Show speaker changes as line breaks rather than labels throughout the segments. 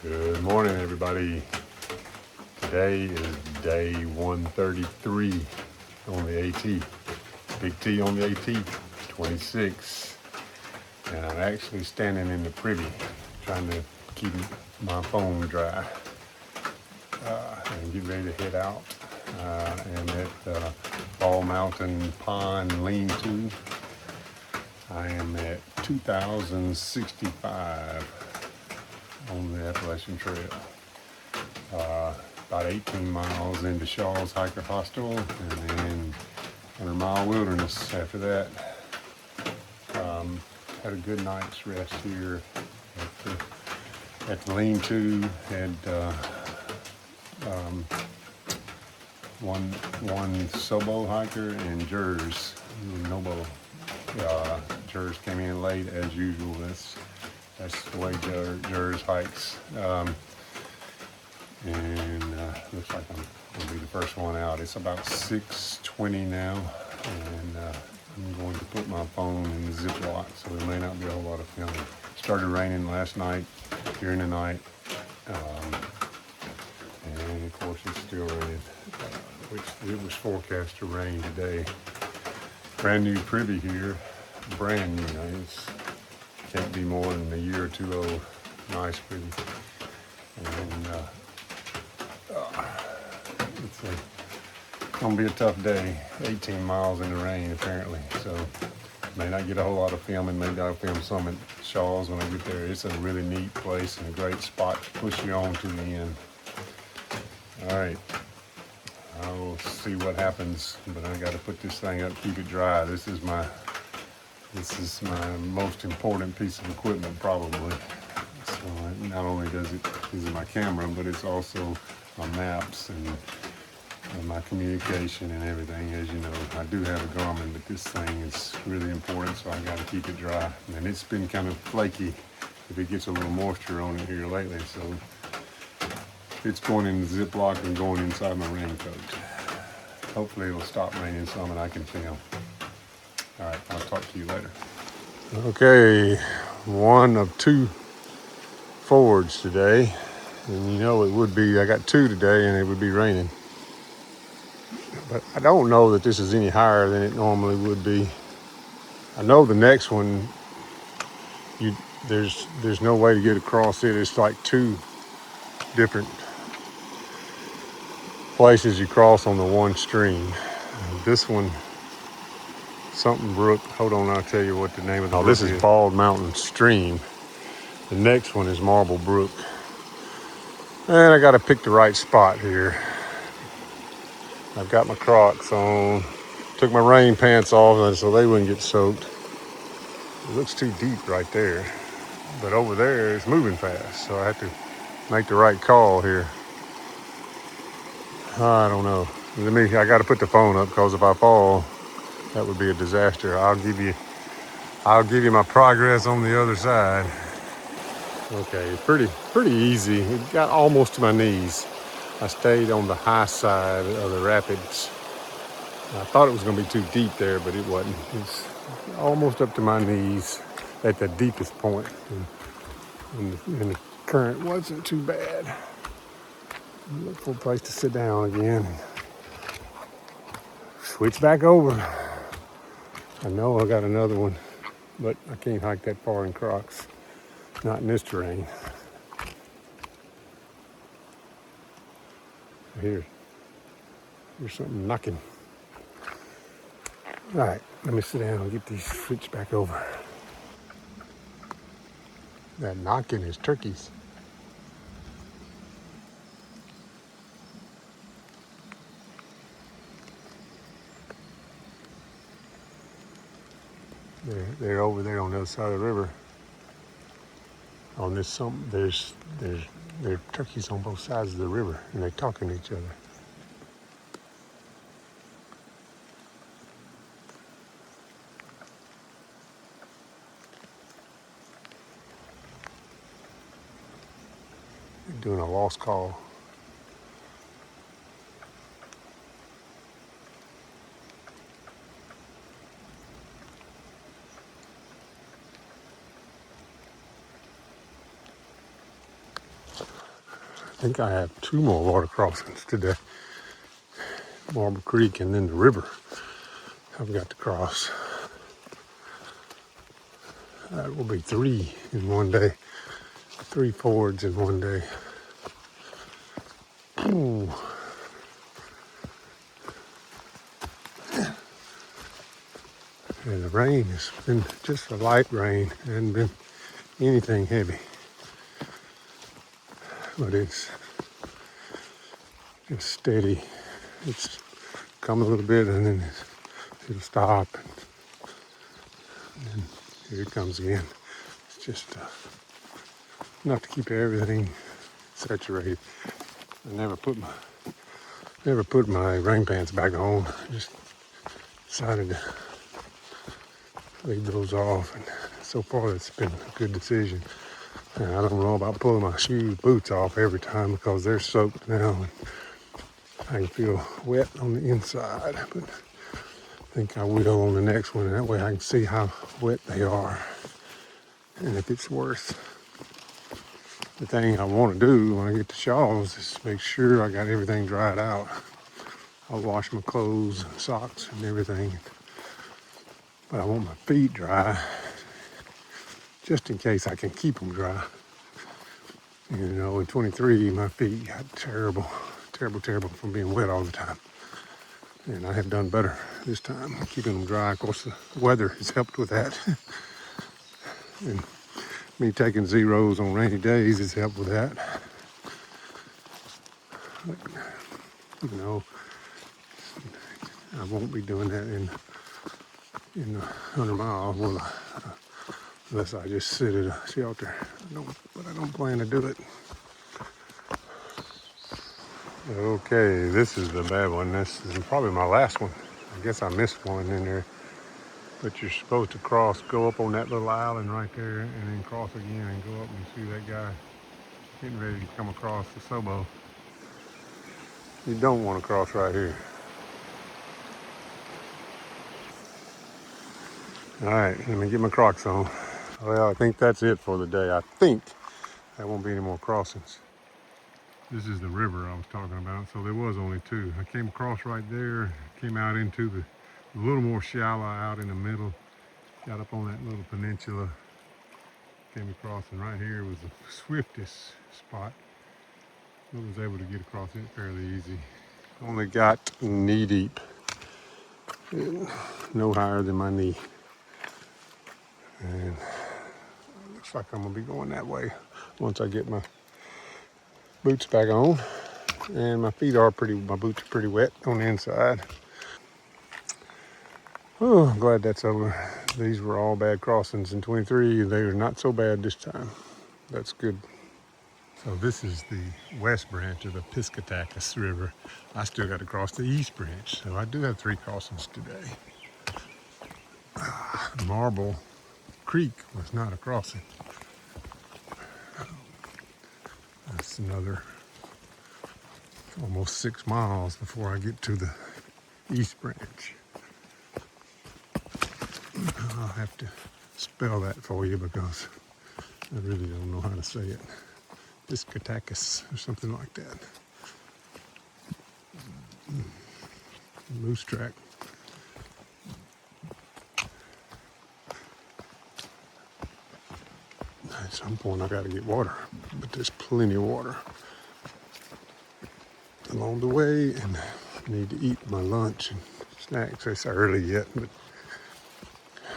Good morning, everybody. Today is day 133 on the AT. Big T on the AT, 26. And I'm actually standing in the privy trying to keep my phone dry and get ready to head out. And at Monson Pond Lean-To, I am at 2,065 on the Appalachian Trail. About 18 miles into Shaw's Hiker Hostel, and then 100-mile wilderness after that. Had a good night's rest here at the Lean-To. Had one Sobo hiker and Jers, Nobo. Jers came in late as usual. That's the way Jers hikes. Looks like I'm going to be the first one out. It's about 6:20 now, and I'm going to put my phone in the Ziploc, so there may not be a whole lot of filming. It started raining last night, during the night, and of course it's still raining, which it was forecast to rain today. Brand new privy here, brand new. It's can't be more than a year or two old. Nice privy, and it's gonna be a tough day. 18 miles in the rain apparently, so may not get a whole lot of filming. Maybe I'll film some at Shaw's when I get there. It's a really neat place and a great spot to push you on to the end. All right, I'll see what happens, but I got to put this thing up, keep it dry. This is my most important piece of equipment probably. So not only is it my camera, but it's also my maps and my communication and everything. As you know, I do have a Garmin, but this thing is really important, so I got to keep it dry. And it's been kind of flaky if it gets a little moisture on it here lately, so it's going in the Ziploc and going inside my raincoat. Hopefully it'll stop raining some and I can film. All right, I'll talk to you later. Okay, one of two forwards today, and you know it would be, I got two today and it would be raining. But I don't know that this is any higher than it normally would be. I know the next one, there's no way to get across it. It's like two different places you cross on the one stream. This one, something brook. Hold on, I'll tell you what the name of the brook is. This is Bald Mountain Stream. The next one is Marble Brook. And I got to pick the right spot here. I've got my Crocs on. Took my rain pants off so they wouldn't get soaked. It looks too deep right there. But over there, it's moving fast. So I have to make the right call here. I don't know. I got to put the phone up because if I fall, that would be a disaster. I'll give you my progress on the other side. Okay, pretty easy. It got almost to my knees. I stayed on the high side of the rapids. I thought it was going to be too deep there, but it wasn't. It's almost up to my knees at the deepest point, and the current wasn't too bad. Look for a place to sit down again. Switch back over. I know I got another one, but I can't hike that far in Crocs. Not in this terrain. Here's something knocking. All right, let me sit down and get these switch back over. That knocking is turkeys. They're over there on the other side of the river. On this there's turkeys on both sides of the river, and they're talking to each other. They're doing a lost call. I think I have 2 more water crossings today. Marble Creek and then the river I've got to cross. That will be 3 in one day. 3 fords in one day. Ooh. And the rain has been just a light rain. It hasn't been anything heavy. But it's just steady. It's come a little bit and then it'll stop. And then here it comes again. It's just enough to keep everything saturated. I never put my rain pants back on. I just decided to leave those off, and so far it's been a good decision. And I don't know about pulling my boots off every time because they're soaked now and I can feel wet on the inside, but I think I will on the next one, and that way I can see how wet they are and if it's worth. The thing I want to do when I get the shawls is make sure I got everything dried out. I'll wash my clothes and socks and everything, but I want my feet dry just in case I can keep them dry. You know, in 23, my feet got terrible from being wet all the time. And I have done better this time, keeping them dry. Of course, the weather has helped with that. And me taking zeros on rainy days has helped with that. But, you know, I won't be doing that in the 100 miles, will I? Unless I just sit at a shelter. But I don't plan to do it. Okay, this is the bad one. This is probably my last one. I guess I missed one in there. But you're supposed to go up on that little island right there and then cross again and go up and see that guy getting ready to come across the Sobo. You don't want to cross right here. All right, let me get my Crocs on. Well, I think that's it for the day. I think there won't be any more crossings. This is the river I was talking about, so there was only 2. I came across right there, came out into the a little more shallow out in the middle, got up on that little peninsula, came across, and right here was the swiftest spot. I was able to get across it fairly easy. Only got knee deep, no higher than my knee. And looks like I'm gonna be going that way once I get my boots back on. And my boots are pretty wet on the inside. Oh, I'm glad that's over. These were all bad crossings in 23. They are not so bad this time. That's good. So this is the west branch of the Piscataquis River. I still got to cross the east branch, so I do have 3 crossings today. Marble Creek was not a crossing. That's another almost 6 miles before I get to the east branch. I'll have to spell that for you because I really don't know how to say it. Piscataquis or something like that. Moose track. At some point I got to get water, but there's plenty of water along the way, and I need to eat my lunch and snacks. It's early yet, but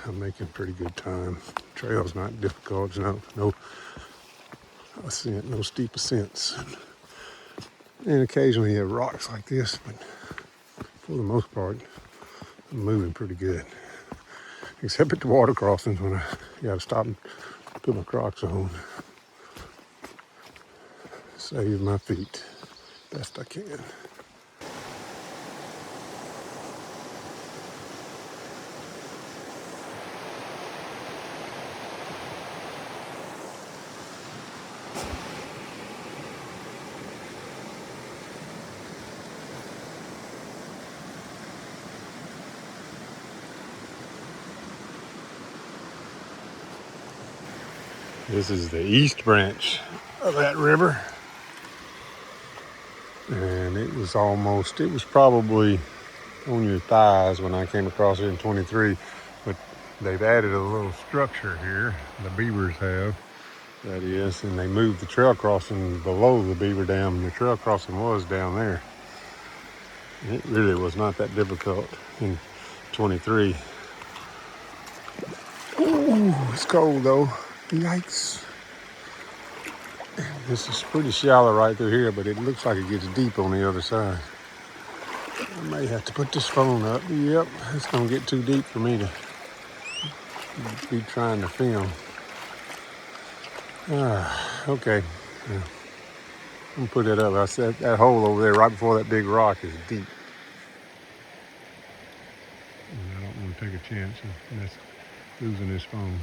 I'm making pretty good time. Trail's not difficult. There's no ascent, no steep ascents, and occasionally you have rocks like this, but for the most part, I'm moving pretty good. Except at the water crossings when I got to stop and put my Crocs on. Save my feet best I can. This is the east branch of that river. And it was probably on your thighs when I came across it in 23. But they've added a little structure here, the beavers have, that is, and they moved the trail crossing below the beaver dam. The trail crossing was down there. It really was not that difficult in 23. Ooh, it's cold though. Yikes. This is pretty shallow right through here, but it looks like it gets deep on the other side. I may have to put this phone up. Yep, it's gonna get too deep for me to be trying to film. Okay. Yeah. I'm gonna put it up. I said that hole over there right before that big rock is deep. And I don't want to take a chance of losing this phone.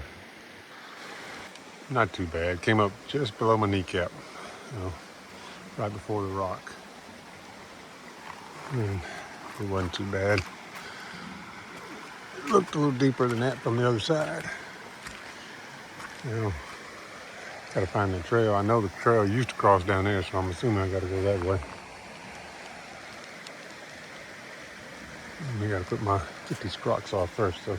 Not too bad. Came up just below my kneecap, right before the rock. And it wasn't too bad. It looked a little deeper than that from the other side. Gotta find the trail. I know the trail used to cross down there, so I'm assuming I gotta go that way. And I gotta get these Crocs off first, so.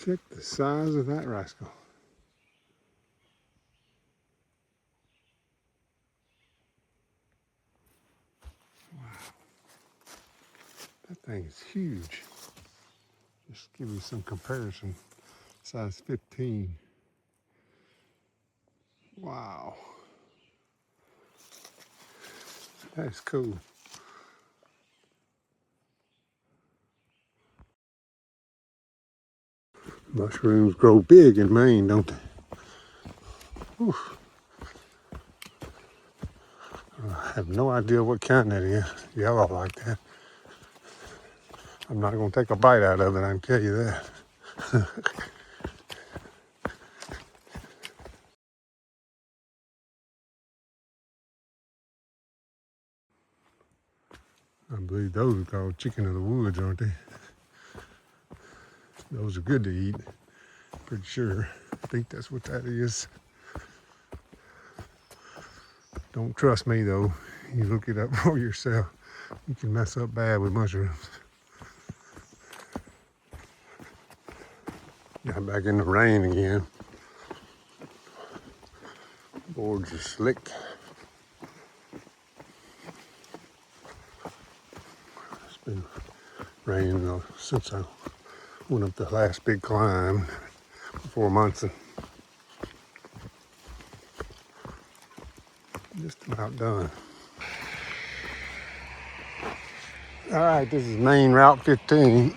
Check the size of that rascal. That thing is huge. Just give you some comparison. Size 15. Wow. That's cool. Mushrooms grow big in Maine, don't they? Whew. I have no idea what kind that is. Yellow like that. I'm not going to take a bite out of it, I can tell you that. I believe those are called chicken of the woods, aren't they? Those are good to eat. Pretty sure. I think that's what that is. Don't trust me though. You look it up for yourself. You can mess up bad with mushrooms. Got back in the rain again. Boards are slick. It's been raining since I went up the last big climb before Monson. Just about done. All right, this is Maine Route 15.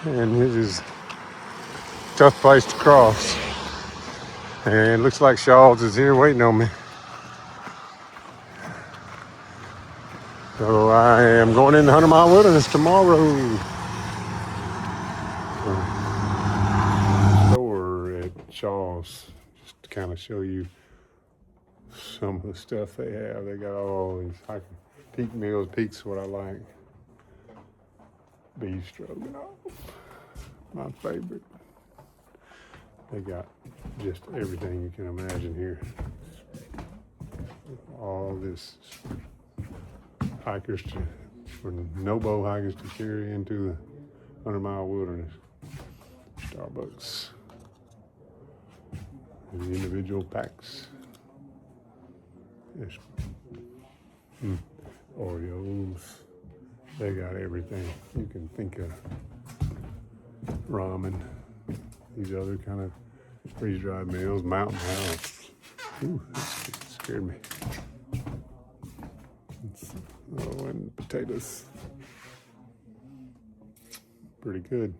And it is a tough place to cross. And it looks like Shaw's is here waiting on me. So I am going into 100 Mile Wilderness tomorrow. Store at Shaw's, just to kind of show you some of the stuff they have. They got all these peak meals. Peak's what I like. Beef stroganoff, my favorite. They got just everything you can imagine here. All this for no-bow hikers to carry into the 100 Mile Wilderness. Starbucks. And the individual packs. Yes. Oreos. They got everything you can think of. Ramen. These other kind of freeze-dried meals. Mountain House. Ooh, that scared me. And potatoes. Pretty good.